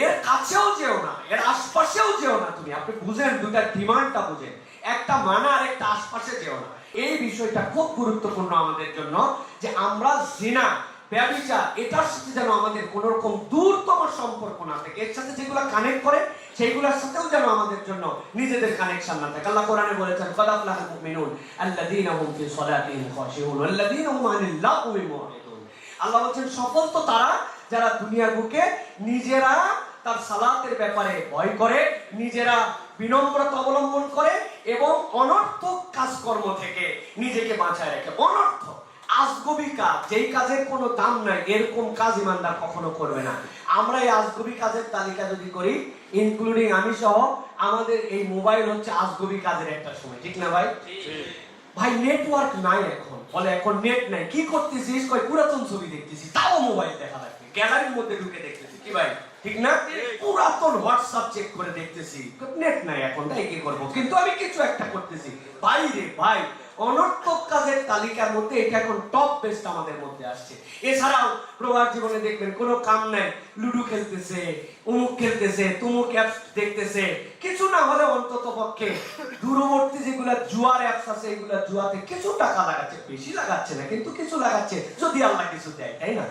এর কাছেও যেও না, এর আশপাশেও যেও না। তুমি আপনি বুঝেন, দুইটা ডিমান্ডটা বুঝেন, একটা মানা আর একটা আশপাশে যেও না। এই বিষয়টা খুব গুরুত্বপূর্ণ আমাদের জন্য যে আমরা জিনা, ব্যভিচার, এটার সাথে যেন আমাদের কোন রকম দূরতম সম্পর্ক না থাকে। এর সাথে যেগুলো কানেক্ট করে সেইগুলোর সাথেও যেন আমাদের জন্য নিজেদের কানেকশন না থাকে। আল্লাহ কোরআনে বলেছেন কাদ আফলাহাল মুমিনুন আল্লাযীনা হুম ফি সালাতিহিম খাশিউন ওয়াল্লাযীনা হুম আনিল লাগওয়ি মুরিদুন। আল্লাহ বলেন সফল তো তারা যারা দুনিয়ার বুকে নিজেরা তার সালাতের ব্যাপারে ভয় করে, নিজেরা বিনম্রতা অবলম্বন করে এবং অনর্থক কাজকর্ম থেকে নিজেকে বাঁচায় রাখে। অনর্থক আজগবি কাজ, যেই কাজের কোনো দাম নাই, এরকম কাজ ইমানদার কখনো করবে না। আমরা এই আজগবি কাজের তালিকা যদি করি, ইনক্লুডিং আমি সহ, আমাদের এই মোবাইল হচ্ছে আজগবি কাজের একটা সময়, ঠিক না ভাই? ভাই নেটওয়ার্ক নাই এখন, বলে এখন নেট নাই, কি করতেছিস? কই পুরাতন ছবি দেখতেছি, তাও মোবাইল দেখা লাগবে, গ্যালারির মধ্যে ঢুকে দেখতেছি, কি ভাই ঠিক না? পুরাতন হোয়াটসঅ্যাপ চেক করে দেখতেছি, নেট নাই এখন, তাই কি করবো, কিন্তু আমি কিছু একটা করতেছি। ভাই রে ভাই, অনর্থক কাজের তালিকার মধ্যে এটা এখন টপ বেস্ট আমাদের মধ্যে আসছে। এছাড়াও প্রবাস জীবনে দেখবেন কোনো কাম নাই, লুডু খেলতেছে, উমুক খেলতেছে, তুমুক অ্যাপস দেখতেছে, কিছু না হলে অন্তত পক্ষে দূরবর্তী যেগুলা জুয়ার অ্যাপস আছে, এগুলা জুয়াতে কিছু টাকা লাগাচ্ছে, বেশি লাগাচ্ছে না কিন্তু কিছু লাগাচ্ছে, যদি আল্লাহ কিছু দেয়, তাই না?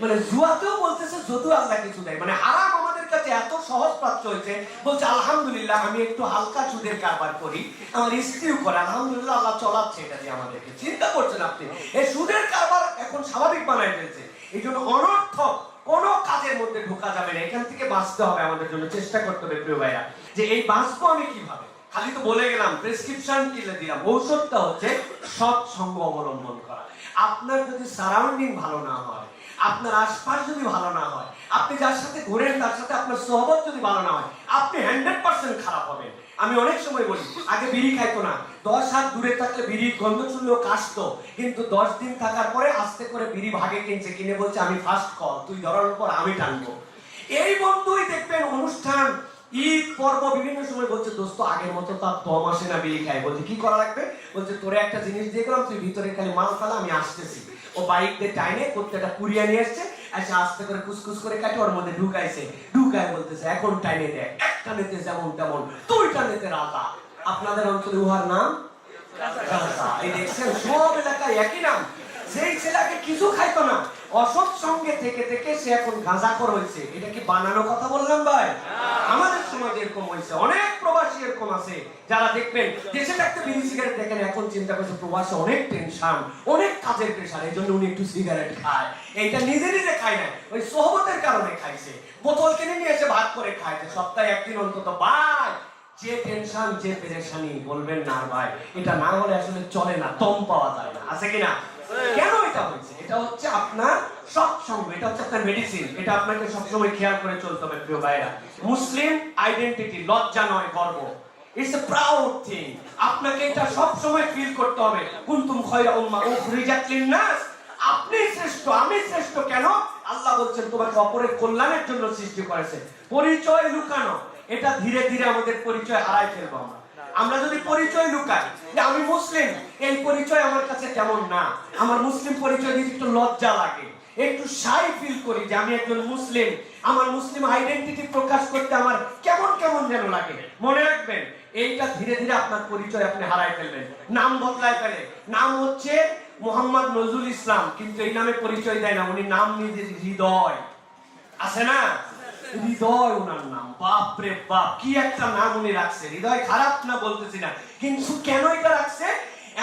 মানে জুয়াতেও বলতেছে যদি আল্লাহ কিছু দেয়। মানে হারাম আমাদের কাছে এত সহজ প্রাপ্য হয়েছে, বলছে আলহামদুলিল্লাহ আমি একটু হালকা সুদের কারবার করি, আমার স্ত্রীও করে, আলহামদুলিল্লাহ আল্লাহ চলাচ্ছে এটা দিয়ে আমাদেরকে। চিন্তা করছেন আপনি, এই সুদের কারবার এখন স্বাভাবিক বানায় ফেলছে। এই জন্য অনর্থক কোনো কাজের মধ্যে ঢোকা যাবে না। এখান থেকে বাঁচতে হবে, আমাদের জন্য চেষ্টা করতে হবে প্রিয় ভাইরা, যে এই বাঁচবো আমি কিভাবে। খালি তো বলে গেলাম, প্রেসক্রিপশন কিনে দিলাম, ঔষধটা হচ্ছে সৎ সঙ্গ অবলম্বন করা। আপনার যদি সারাউন্ডিং ভালো না হয়, আপনার আশপাশ যদি ভালো না হয়, আপনি যার সাথে ঘুরেন তার সাথে আপনার সোহবত যদি ভালো না হয়, আপনি 100% খারাপ হবেন। আমি অনেক সময় বলি, আগে বিড়ি খাইতো না, 10 হাত দূরে থাকলে বিড়ির গন্ধ শুনলেও কাশতো, কিন্তু 10 দিন থাকার পরে আস্তে করে বিড়ি ভাগে কিনছে, কিনে বলছে আমি ফার্স্ট কল, তুই ধরার পর আমি টানবো। এই বন্ধুই দেখবেন অনুষ্ঠান, ঈদ পর্ব বিভিন্ন সময় বলছে দোস্ত আগের মতো তার দম আসে না বিড়ি খায়। বলছে কি করা লাগবে? বলছে তোরে একটা জিনিস দিয়ে গেলাম, তুই ভিতরে খালি মাল ফেলা, আমি আসতেছি। ও বাইক দিয়ে টাইনে প্রত্যেকটা পুরিয়া নিয়ে আসছে, এসে আস্তে করে কুসকুস করে কাটে ওর মধ্যে ঢুকাইছে, ঢুকায় বলতেছে এখন টাইনে দেখ, একটা নিতে যেমন তেমন, দুইটা নিতে রাজা। আপনাদের অঞ্চলে উহার নাম রাজা। এই দেখছেন সব এলাকায় একই নাম। যেই ছেলেকে কিছু খাইতো না, অসৎ সঙ্গে থেকে থেকে সে এখন গাঁজাখোর হয়েছে। এটা কি বানানো কথা বললাম ভাই? আমাদের সমাজে এরকম হয়েছে, অনেক প্রবাসী এরকম আছে যারা দেখবেন দেশে থাকতে বিড়ি সিগারেট দেখেন, এখন চিন্তা করছে প্রবাসে অনেক টেনশন, অনেক কাজের প্রেশার, এই জন্য উনি একটু সিগারেট খায়। এইটা নিজে নিজে খায় না, ওই সোহবতের কারণে খাইছে। বোতল কিনে নিয়ে এসে ভাগ করে খাইছে, সপ্তাহে একদিন অন্তত। ভাই যে টেনশন, যে পেরেশানি, বলবেন না ভাই, এটা না হলে আসলে চলে না, দম পাওয়া যায় না, আছে কিনা? কেন এটা হয়েছে? এটা হচ্ছে আপনার সৎসঙ্গ, এটা হচ্ছে আপনার মেডিসিন। এটা আপনাকে সবসময় খেয়াল করে চলতে হবে প্রিয় ভাইরা। মুসলিম আইডেন্টিটি লজ্জা নয়, গর্ব। It's a proud thing. আপনাকে এটা সবসময় ফিল করতে হবে। কুনতুম খায়রা উম্মাহ উখরিজাত লিন-নাস। আপনি শ্রেষ্ঠ, আমি শ্রেষ্ঠ। কেন? আল্লাহ বলছেন তোমাকে অপরের কল্যাণের জন্য সৃষ্টি করেছে। পরিচয় লুকানো, এটা ধীরে ধীরে আমাদের পরিচয় হারাই ফেলবো আমরা। আমরা যদি পরিচয় লুকাই যে আমি মুসলিম, এই পরিচয় আমার কাছে কেমন না, আমার মুসলিম পরিচয় দিতে একটু লজ্জা লাগে, একটু শাই ফিল করি যে আমি একজন মুসলিম, আমার মুসলিম আইডেন্টিটি প্রকাশ করতে আমার কেমন কেমন যেন লাগে। মনে রাখবেন, এইটা ধীরে ধীরে আপনার পরিচয় আপনি হারাই ফেলবেন। নাম বদলায় ফেলে, নাম হচ্ছে মোহাম্মদ নজরুল ইসলাম, কিন্তু এই নামে পরিচয় দেয় না, উনি নাম নিজের হৃদয়, আছে না? হৃদয় ওনার নাম। বাপ রে বাপ, কি একটা নাম উনি রাখছে। হৃদয় খারাপ না বলতেছি না, কিন্তু কেন এটা রাখছে?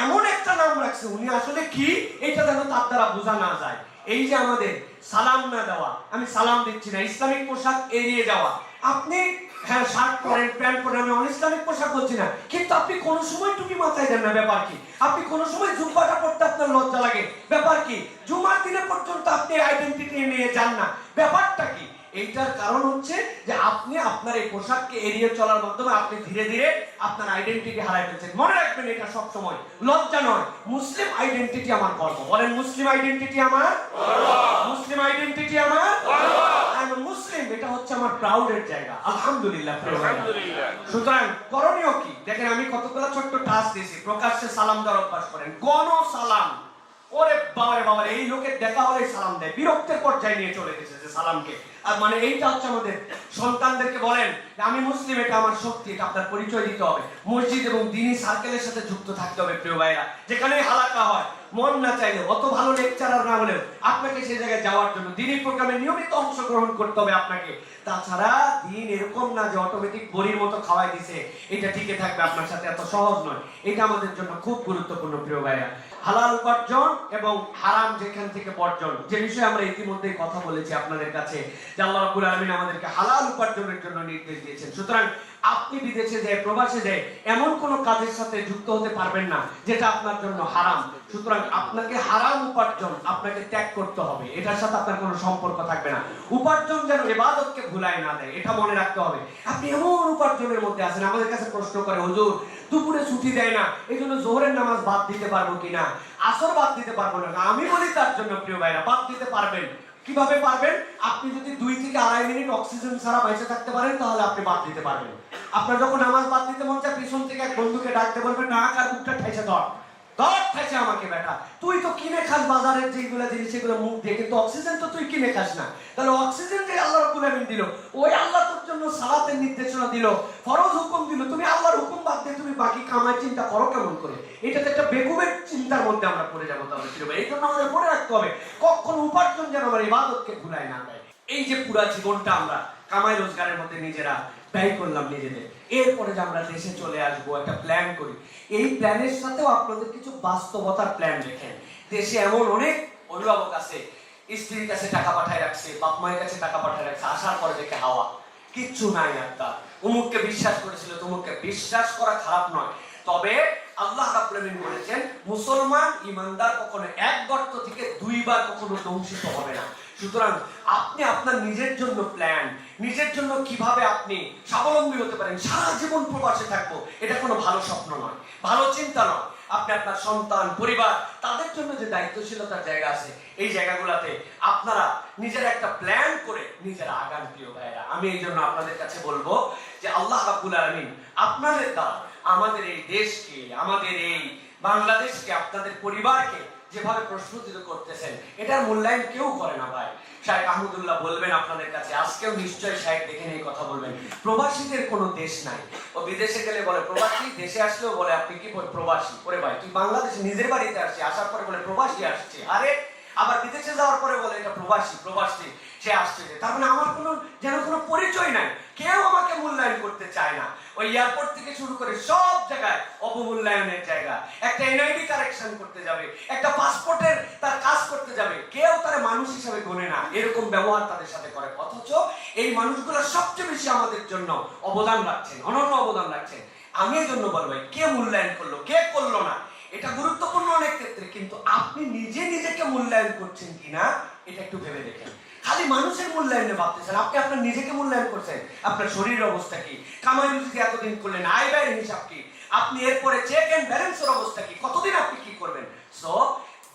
এমন একটা নাম রাখছে, উনি আসলে কি এটা যেন তার দ্বারা বোঝা না যায়। এই যে আমাদের সালাম না দেওয়া, আমি সালাম দিচ্ছি না, ইসলামিক পোশাক এড়িয়ে যাওয়া। আপনি হ্যাঁ শার্ট পরেন, প্যান্ট পরেন, আমি অনিসলামিক পোশাক বলছি না, কিন্তু আপনি কোন সময় টুপি মাথায় দেন না, ব্যাপার কি? আপনি কোন সময় জুব্বাটা পড়তে আপনার লজ্জা লাগে, ব্যাপার কি? জুমার দিনে পর্যন্ত আপনি আইডেন্টিটি নিয়ে যান না, ব্যাপারটা কি? এইটার কারণ হচ্ছে যে আপনি আপনার এই পোশাককে এড়িয়ে চলার মাধ্যমে আপনি ধীরে ধীরে আপনার আইডেন্টিটি হারাই ফেলছেন। মনে রাখবেন, এটা সব সময় লজ্জা নয়, মুসলিম আইডেন্টিটি আমার গর্ব। বলেন মুসলিম আইডেন্টিটি আমার গর্ব, মুসলিম আইডেন্টিটি আমার গর্ব, আই এম মুসলিম, এটা হচ্ছে আমার প্রাউডের জায়গা। আলহামদুলিল্লাহ, আলহামদুলিল্লাহ। সুতরাং করণীয় কি? দেখেন আমি কতগুলো ছোট্ট টাস্ক দিয়েছি। প্রকাশ্যে সালাম দেওয়ার অভ্যাস করেন, গণ সালাম। ওরে বাবারে বাবারে, এই লোকের দেখা হলে সালাম দেয়, বিরক্তের পর্যায়ে নিয়ে চলে গেছে যে সালামকে। আর মানে এইটা হচ্ছে আমাদের সন্তানদেরকে বলেন আমি মুসলিম, এটা আমার শক্তি, এটা আপনার পরিচয় দিতে হবে। মসজিদ এবং দ্বীনি সার্কেলের সাথে যুক্ত থাকতে হবে প্রিয় ভাইরা। যেখানে হালাকা হয়, মন না চাইলে, অত ভালো লেকচারার না হলেও আপনাকে সেই জায়গায় যাওয়ার জন্য দ্বীনি প্রোগ্রামে নিয়মিত অংশগ্রহণ করতে হবে আপনাকে। তাছাড়া দিন এরকম না যে অটোমেটিক বড়ির মতো খাওয়াই দিছে এটা টিকে থাকবে আপনার সাথে, এত সহজ নয়। এটা আমাদের জন্য খুব গুরুত্বপূর্ণ প্রিয় ভাইরা। হালাল উপার্জন এবং হারাম যেখান থেকে বর্জন, যে বিষয়ে আমরা ইতিমধ্যেই কথা বলেছি আপনাদের কাছে, যে আল্লাহ রাব্বুল আলামিন আমাদেরকে হালাল উপার্জনের জন্য নির্দেশ দিয়েছেন। সুতরাং আপনি বিদেশে যায়, প্রবাসে যায়, এমন কোন কাজের সাথে যুক্ত হতে পারবেন না যেটা আপনার জন্য হারাম। সুতরাং আপনাকে হারাম উপার্জন আপনাকে ত্যাগ করতে হবে, এটার সাথে আপনার কোনো সম্পর্ক থাকবে না। উপার্জন যেন ইবাদতকে ভুলায় না দেয়, এটা মনে রাখতে হবে। আপনি এমন উপার্জনের মধ্যে আছেন, আমাদের কাছে প্রশ্ন করে হুজুর দুপুরে ছুটি দেয় না, এই জন্য জোহরের নামাজ বাদ দিতে পারবো কিনা, আসর বাদ দিতে পারবো না। আমি বলি তার জন্য প্রিয় ভাইরা, বাদ দিতে পারবেন। কিভাবে পারবেন? আপনি যদি 2 থেকে 2.5 মিনিট অক্সিজেন ছাড়া বেঁচে থাকতে পারেন, তাহলে আপনি বাদ দিতে পারবেন। আপনার যখন নামাজ বাদ দিতে মন চায়, পিছন থেকে এক বন্ধুকে ডাকতে বলবেন, না কার বুকটা ঠাইছে, ধর ধর ঠাইছে আমাকে, বেটা তুই তো কিনে খাস বাজারের যেগুলো জিনিস, সেগুলো মুখ দিয়ে, কিন্তু অক্সিজেন তো তুই কিনে খাস না। তাহলে অক্সিজেন যে আল্লাহ রাব্বুল আলামিন দিল, ওই আল্লাহ তোর জন্য সালাতের নির্দেশনা দিল, ফরজ হুকুম দিল, তুমি আল্লাহর হুকুম বাদ দিয়ে তুমি বাকি কামাই চিন্তা করো কেমন করে? এটা তো একটা বেকুবের চিন্তার মধ্যে আমরা পড়ে যাবো। তাহলে এই জন্য আমাদের মনে রাখতে হবে, কখন উপার্জন যেন আমার ইবাদতকে ভুলায় না দেয়। এই যে পুরা জীবনটা আমরা কামাই রোজগারের মধ্যে নিজেরা ব্যয় করলাম নিজেদের, এরপরে যে আমরা দেশে চলে আসবো, একটা প্ল্যান করি, এই প্ল্যানের সাথেও আপনাদের কিছু বাস্তবতার প্ল্যান রেখেন। দেশে এমন অনেক অভিভাবক আছে, স্ত্রীর কাছে টাকা পাঠায় রাখছে, বাপ মায়ের কাছে টাকা পাঠায় রাখছে, আসার পরে দেখে হাওয়া, কিচ্ছু নাই। আর তার অমুককে বিশ্বাস করেছিল, তমুককে বিশ্বাস করা খারাপ নয়, তবে আল্লাহ রাব্বুল আলামিন বলেছেন মুসলমান ইমানদার কখনো এক গর্ত থেকে দুইবার কখনো ধ্বংসিত হবে না। সুতরাং আপনি আপনার নিজের জন্য প্ল্যান, নিজের জন্য কিভাবে আপনি স্বাবলম্বী হতে পারেন, সারা জীবন প্রবাসে থাকবো, এটা কোনো ভালো স্বপ্ন নয়, ভালো চিন্তা নয়। আপনি আপনার সন্তান, পরিবার, তাদের জন্য যে দায়িত্বশীলতার জায়গা আছে, এই জায়গাগুলোতে আপনারা নিজের একটা প্ল্যান করে নিজেরা আগান। প্রিয় ভাইরা, আমি এই জন্য আপনাদের কাছে বলবো যে আল্লাহ রাব্বুল আলামিন আপনাদের দ্বারা আমাদের এই দেশকে, আমাদের এই বাংলাদেশকে, আপনাদের পরিবারকে যেভাবে প্রস্ফুটিত করতেছেন, এটার মূল্যায়ন কেউ করে না ভাই। শাহেখ আহমদুল্লাহ বলবেন আপনাদের কাছে, আজকেও নিশ্চয়ই শাহেখ দেখেন এই কথা বলবেন, প্রবাসীদের কোনো দেশ নাই। ও বিদেশে গেলে বলে প্রবাসী, দেশে আসলেও বলে আপনি কি প্রবাসী। ওরে ভাই, তুই বাংলাদেশে নিজের বাড়িতে আসছি, আসার পরে বলে প্রবাসী আসছে। আরে আবার বিদেশে যাওয়ার পরে বলে এটা প্রবাসী, প্রবাসী সে আসছে। তার মানে আমার কোনো যেন কোনো পরিচয় নাই, কেউ আমাকে মূল্যায়ন করতে চায় না। ওই এয়ারপোর্ট থেকে শুরু করে সব জায়গায় অবমূল্যায়নের জায়গা। একটা এনআইডি কারেকশন করতে যাবে, একটা পাসপোর্টের তার কাজ করতে যাবে, কেউ তার মানুষ হিসেবে গণে না, এরকম ব্যবহার তাদের সাথে করে। অথচ এই মানুষগুলো সবচেয়ে বেশি আমাদের জন্য অবদান রাখছেন, অনন্য অবদান রাখছেন। আমি এই জন্য বলবো, কে মূল্যায়ন করলো, কে করলো না, এটা গুরুত্বপূর্ণ অনেক ক্ষেত্রে, কিন্তু আপনি নিজে নিজেকে মূল্যায়ন করছেন কিনা এটা একটু ভেবে দেখেন। খালি মানুষের মূল্যায়নে ভাবতেছেন, আপনি আপনার নিজেকে মূল্যায়ন করছেন। আপনার শরীরের অবস্থা কি, কামাই রুজি এতদিন করলেন, আয় ব্যয়ের হিসাব কি, আপনি এরপরে চেক এন্ড ব্যালেন্সের অবস্থা কি, কতদিন আপনি কি করবেন। So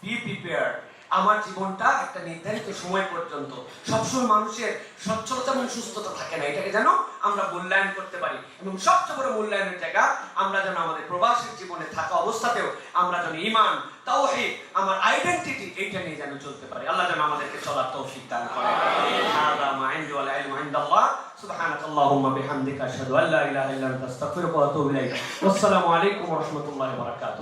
be prepared. আমার জীবনটা একটা নির্ধারিত সময় পর্যন্ত, সবসময় মানুষের সচ্ছলতা এবং সুস্থতা থাকে না, এটাকে যেন আমরা মূল্যায়ন করতে পারি। এবং সবচেয়ে বড় মূল্যায়নের জায়গা আমরা যেন আমাদের প্রবাসী জীবনে থাকা অবস্থাতেও আমরা যেন ঈমান, তাওহীদ, আমার আইডেন্টিটি, এইটা নিয়ে যেন চলতে পারি। আল্লাহ যেন আমাদেরকে চলার তৌফিক দান করে। হাযা মা ইনদি ওয়াল ইলমু ইনদাল্লাহ। সুবহানাকাল্লাহুম্মা বিহামদিকা আশহাদু আল্লা ইলাহা ইল্লা আনতা আস্তাগফিরুকা ওয়া আতুবু ইলাইক। ওয়াসসালামু আলাইকুম ওয়া রাহমাতুল্লাহি ওয়া বারাকাতুহু।